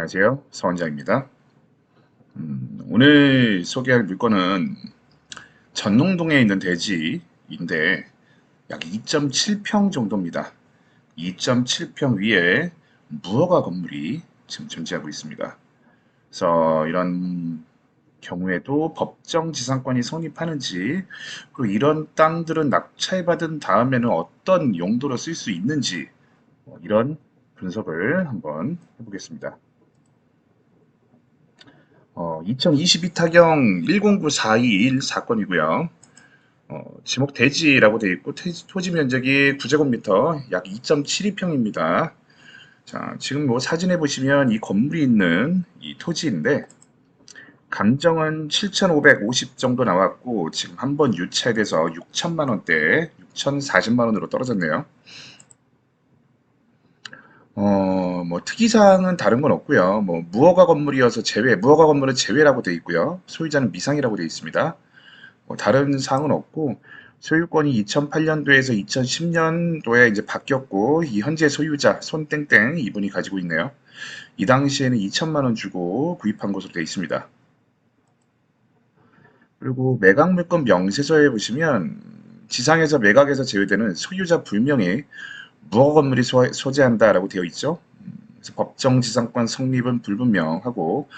안녕하세요. 서원장입니다. 오늘 소개할 물건은 전농동에 있는 대지인데 약 2.7평 정도입니다. 2.7평 위에 무허가 건물이 지금 존재하고 있습니다. 그래서 이런 경우에도 법정 지상권이 성립하는지, 그리고 이런 땅들은 낙찰받은 다음에는 어떤 용도로 쓸 수 있는지, 이런 분석을 한번 해보겠습니다. 2022 타경 109421 사건이고요. 지목 대지라고 되어 있고 토지 면적이 9제곱미터 약 2.72평입니다. 자, 지금 뭐 사진에 보시면 이 건물이 있는 이 토지인데 감정은 7,550 정도 나왔고 지금 한번 유찰돼서 6천만 원대, 6,040만 원으로 떨어졌네요. 뭐 특이사항은 다른 건 없고요. 뭐 무허가 건물이어서 제외, 무허가 건물은 제외라고 되어 있고요. 소유자는 미상이라고 되어 있습니다. 뭐 다른 사항은 없고 소유권이 2008년도에서 2010년도에 이제 바뀌었고 이 현재 소유자 손땡땡 이분이 가지고 있네요. 이 당시에는 2천만 원 주고 구입한 것으로 되어 있습니다. 그리고 매각 물건 명세서에 보시면 지상에서 매각에서 제외되는 소유자 불명의 무허가 건물이 소재한다라고 되어 있죠. 그래서 법정 지상권 성립은 불분명하고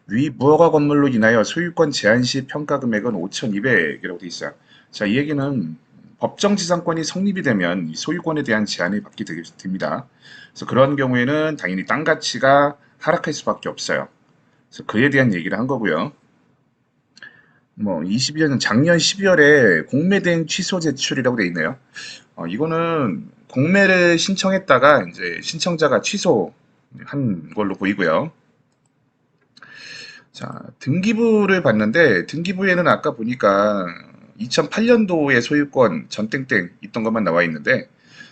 위 무허가 건물로 인하여 소유권 제한 시 평가 금액은 5,200이라고 되어 있어요. 자, 이 얘기는 법정 지상권이 성립이 되면 이 소유권에 대한 제한이 받게 됩니다. 그래서 그런 경우에는 당연히 땅 가치가 하락할 수밖에 없어요. 그래서 그에 대한 얘기를 한 거고요. 뭐 22년 작년 12월에 공매된 취소 제출이라고 되어 있네요. 이거는 공매를 신청했다가 이제 신청자가 취소한 걸로 보이고요. 자, 등기부를 봤는데 등기부에는 아까 보니까 2008년도에 소유권 전땡땡 있던 것만 나와 있는데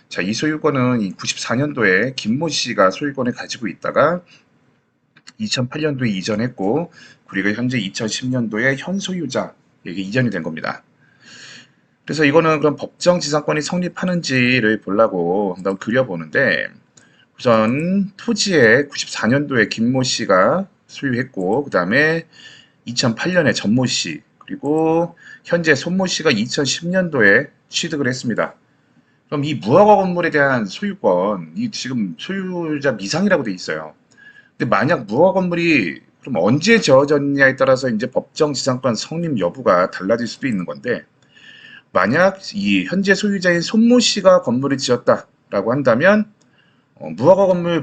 자, 이 소유권은 94년도에 김모 씨가 소유권을 가지고 있다가 2008년도에 이전했고 그리고 현재 2010년도에 현 소유자에게 이전이 된 겁니다. 그래서 이거는 그럼 법정 지상권이 성립하는지를 보려고 한번 그려보는데 우선 토지에 94년도에 김모 씨가 소유했고 그 다음에 2008년에 전모 씨 그리고 현재 손모 씨가 2010년도에 취득을 했습니다. 그럼 이 무허가 건물에 대한 소유권, 이 지금 소유자 미상이라고 돼 있어요. 근데 만약 무허가 건물이 그럼 언제 지어졌냐에 따라서 이제 법정 지상권 성립 여부가 달라질 수도 있는 건데 만약 이 현재 소유자인 손모 씨가 건물을 지었다라고 한다면 무허가 건물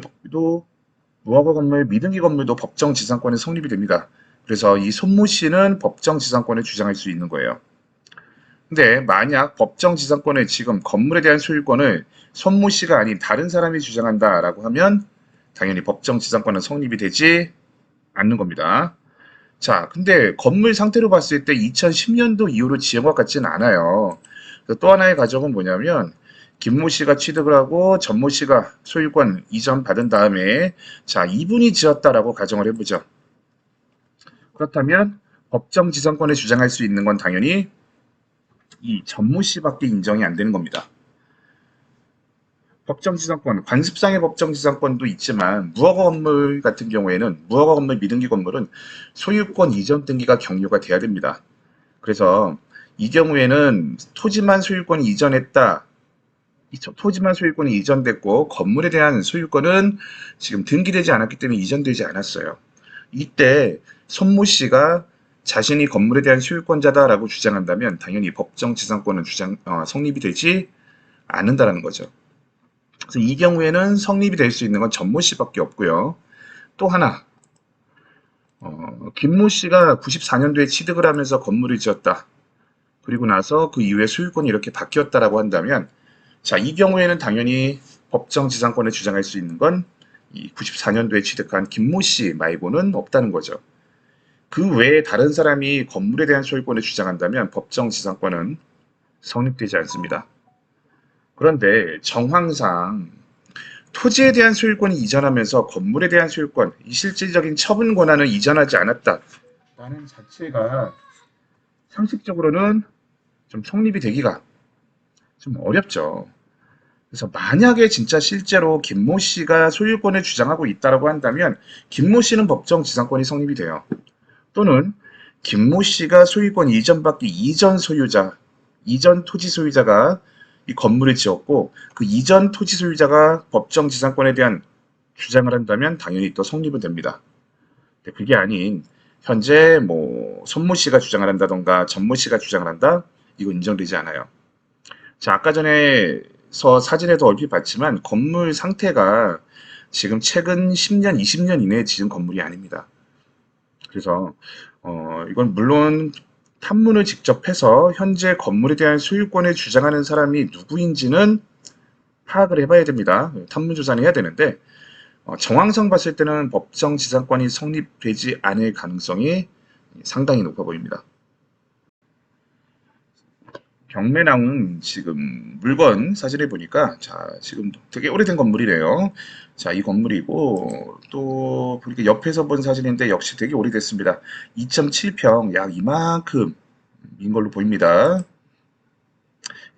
미등기 건물도 법정 지상권에 성립이 됩니다. 그래서 이 손모 씨는 법정 지상권을 주장할 수 있는 거예요. 근데 만약 법정 지상권을 지금 건물에 대한 소유권을 손모 씨가 아닌 다른 사람이 주장한다라고 하면 당연히 법정 지상권은 성립이 되지 않는 겁니다. 자, 근데 건물 상태로 봤을 때 2010년도 이후로 지은 것 같지는 않아요. 또 하나의 가정은 뭐냐면 김모 씨가 취득을 하고 전모 씨가 소유권 이전 받은 다음에 자, 이분이 지었다라고 가정을 해보죠. 그렇다면 법정 지상권을 주장할 수 있는 건 당연히 이 전모 씨밖에 인정이 안 되는 겁니다. 법정지상권, 관습상의 법정지상권도 있지만 무허가 건물 같은 경우에는 무허가 건물 미등기 건물은 소유권 이전 등기가 경료가 돼야 됩니다. 그래서 이 경우에는 토지만 소유권이 이전됐고 건물에 대한 소유권은 지금 등기되지 않았기 때문에 이전되지 않았어요. 이때 손모 씨가 자신이 건물에 대한 소유권자다라고 주장한다면 당연히 법정지상권은 성립이 되지 않는다라는 거죠. 그래서 이 경우에는 성립이 될 수 있는 건 전모 씨밖에 없고요. 또 하나, 김모 씨가 94년도에 취득을 하면서 건물을 지었다. 그리고 나서 그 이후에 소유권이 이렇게 바뀌었다라고 한다면, 자, 이 경우에는 당연히 법정 지상권을 주장할 수 있는 건 이 94년도에 취득한 김모 씨 말고는 없다는 거죠. 그 외에 다른 사람이 건물에 대한 소유권을 주장한다면 법정 지상권은 성립되지 않습니다. 그런데 정황상 토지에 대한 소유권이 이전하면서 건물에 대한 소유권, 이 실질적인 처분 권한을 이전하지 않았다라는 자체가 상식적으로는 좀 성립이 되기가 좀 어렵죠. 그래서 만약에 진짜 실제로 김모 씨가 소유권을 주장하고 있다라고 한다면 김모 씨는 법정 지상권이 성립이 돼요. 또는 김모 씨가 소유권 이전받기 이전 소유자, 이전 토지 소유자가 이 건물을 지었고 그 이전 토지 소유자가 법정 지상권에 대한 주장을 한다면 당연히 또 성립은 됩니다. 근데 그게 아닌 현재 뭐 손모 씨가 주장을 한다던가 전모 씨가 주장을 한다? 이거 인정되지 않아요. 자, 아까 전에서 사진에도 얼핏 봤지만 건물 상태가 지금 최근 10년, 20년 이내에 지은 건물이 아닙니다. 그래서 이건 물론 탐문을 직접 해서 현재 건물에 대한 소유권을 주장하는 사람이 누구인지는 파악을 해봐야 됩니다. 탐문 조사는 해야 되는데 정황상 봤을 때는 법정 지상권이 성립되지 않을 가능성이 상당히 높아 보입니다. 경매 나온 지금 물건 사진을 보니까 자 지금 되게 오래된 건물이래요. 자, 이 건물이고 또 보니까 옆에서 본 사진인데 역시 되게 오래됐습니다. 2.7평 약 이만큼인 걸로 보입니다.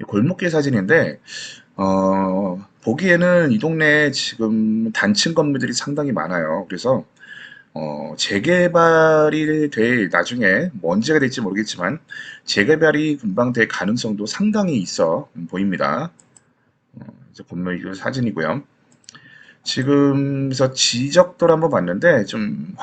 골목길 사진인데 보기에는 이 동네에 지금 단층 건물들이 상당히 많아요. 그래서 재개발이 될 나중에 뭐 언제가 될지 모르겠지만 재개발이 금방 될 가능성도 상당히 있어 보입니다. 이제 건물 이 사진이고요. 지금서 지적도를 한번 봤는데 좀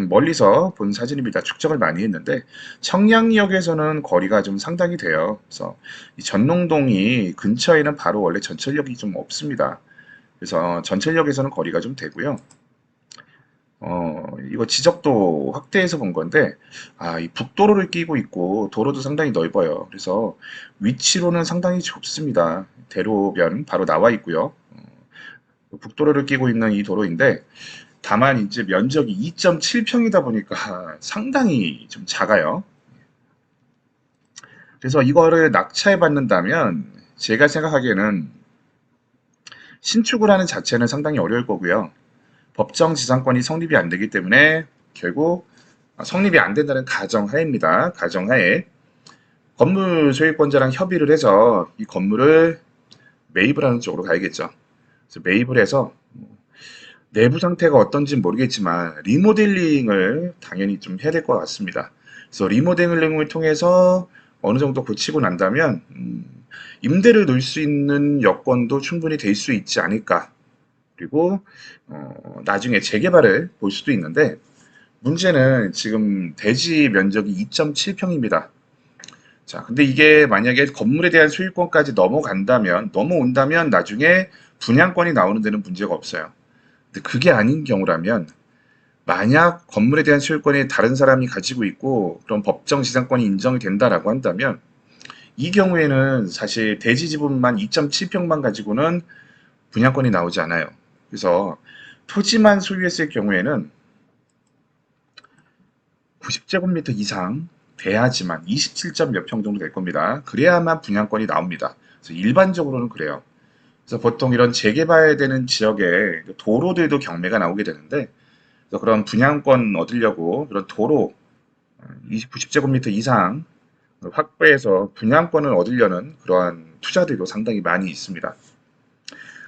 멀리서 본 사진입니다. 축적을 많이 했는데 청량역에서는 거리가 좀 상당히 돼요. 그래서 이 전농동이 근처에는 바로 원래 전철역이 좀 없습니다. 그래서 전철역에서는 거리가 좀 되고요. 이거 지적도 확대해서 본 건데, 이 북도로를 끼고 있고, 도로도 상당히 넓어요. 그래서 위치로는 상당히 좁습니다. 대로변 바로 나와 있고요. 북도로를 끼고 있는 이 도로인데, 다만 이제 면적이 2.7평이다 보니까 상당히 좀 작아요. 그래서 이거를 낙찰 받는다면, 제가 생각하기에는 신축을 하는 자체는 상당히 어려울 거고요. 법정 지상권이 성립이 안 되기 때문에 결국 성립이 안 된다는 가정하에입니다. 가정하에 건물 소유권자랑 협의를 해서 이 건물을 매입을 하는 쪽으로 가야겠죠. 그래서 매입을 해서 내부 상태가 어떤지 모르겠지만 리모델링을 당연히 좀 해야 될 것 같습니다. 그래서 리모델링을 통해서 어느 정도 고치고 난다면 임대를 놓을 수 있는 여건도 충분히 될 수 있지 않을까. 그리고 나중에 재개발을 볼 수도 있는데 문제는 지금 대지 면적이 2.7평입니다. 자, 근데 이게 만약에 건물에 대한 소유권까지 넘어온다면 나중에 분양권이 나오는 데는 문제가 없어요. 근데 그게 아닌 경우라면 만약 건물에 대한 소유권이 다른 사람이 가지고 있고 그런 법정 지상권이 인정이 된다라고 한다면 이 경우에는 사실 대지 지분만 2.7평만 가지고는 분양권이 나오지 않아요. 그래서 토지만 소유했을 경우에는 90제곱미터 이상 돼야지만 27점 몇 평 정도 될 겁니다. 그래야만 분양권이 나옵니다. 그래서 일반적으로는 그래요. 그래서 보통 이런 재개발되는 지역에 도로들도 경매가 나오게 되는데 그래서 그런 분양권 얻으려고 그런 도로 90제곱미터 이상 확보해서 분양권을 얻으려는 그러한 투자들도 상당히 많이 있습니다.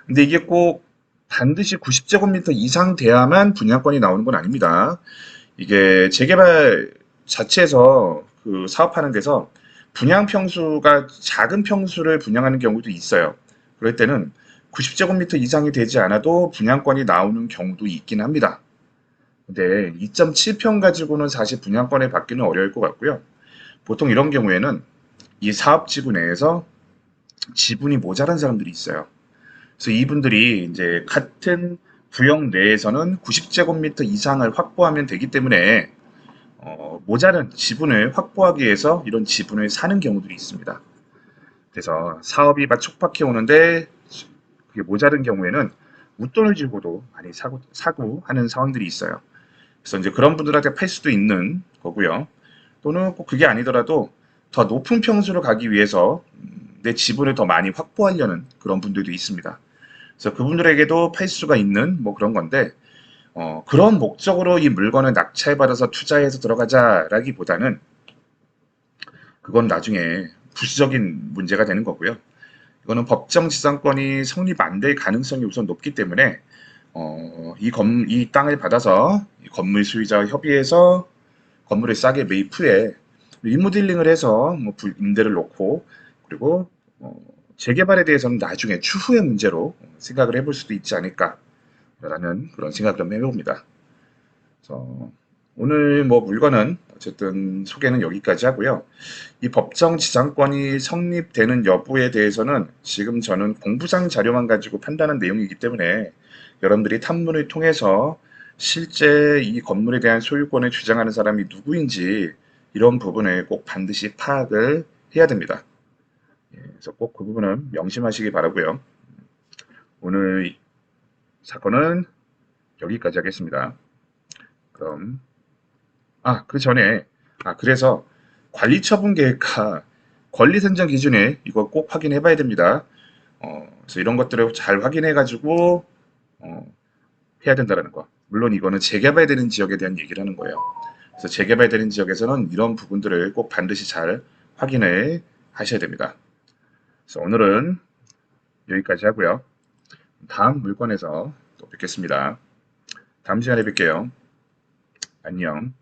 근데 이게 꼭 반드시 90제곱미터 이상 돼야만 분양권이 나오는 건 아닙니다. 이게 재개발 자체에서 그 사업하는 데서 분양 평수가 작은 평수를 분양하는 경우도 있어요. 그럴 때는 90제곱미터 이상이 되지 않아도 분양권이 나오는 경우도 있긴 합니다. 근데 2.7평 가지고는 사실 분양권을 받기는 어려울 것 같고요. 보통 이런 경우에는 이 사업지구 내에서 지분이 모자란 사람들이 있어요. 그래서 이분들이 이제 같은 구역 내에서는 90제곱미터 이상을 확보하면 되기 때문에 모자른 지분을 확보하기 위해서 이런 지분을 사는 경우들이 있습니다. 그래서 사업이 막 촉박해 오는데 그게 모자른 경우에는 웃돈을 주고도 많이 사고 하는 상황들이 있어요. 그래서 이제 그런 분들한테 팔 수도 있는 거고요. 또는 꼭 그게 아니더라도 더 높은 평수로 가기 위해서 내 지분을 더 많이 확보하려는 그런 분들도 있습니다. 그래서 그분들에게도 팔 수가 있는 뭐 그런 건데 그런 목적으로 이 물건을 낙찰받아서 투자해서 들어가자라기보다는 그건 나중에 부수적인 문제가 되는 거고요. 이거는 법정 지상권이 성립 안 될 가능성이 우선 높기 때문에 이 땅을 받아서 이 건물 소유자와 협의해서 건물을 싸게 매입 후에 리모델링을 해서 뭐 임대를 놓고 그리고 어, 재개발에 대해서는 나중에 추후의 문제로 생각을 해볼 수도 있지 않을까라는 그런 생각을 좀 해봅니다. 그래서 오늘 뭐 물건은 어쨌든 소개는 여기까지 하고요. 이 법정 지상권이 성립되는 여부에 대해서는 지금 저는 공부상 자료만 가지고 판단한 내용이기 때문에 여러분들이 탐문을 통해서 실제 이 건물에 대한 소유권을 주장하는 사람이 누구인지 이런 부분을 꼭 반드시 파악을 해야 됩니다. 그래서 꼭 그 부분은 명심하시기 바라고요. 오늘 사건은 여기까지 하겠습니다. 그럼 그 전에 그래서 관리처분 계획과 권리 선정 기준에 이거 꼭 확인해 봐야 됩니다. 그래서 이런 것들을 잘 확인해 가지고 어, 해야 된다라는 거. 물론 이거는 재개발되는 지역에 대한 얘기를 하는 거예요. 그래서 재개발되는 지역에서는 이런 부분들을 꼭 반드시 잘 확인을 하셔야 됩니다. 그래서 오늘은 여기까지 하고요. 다음 물건에서 또 뵙겠습니다. 다음 시간에 뵐게요. 안녕.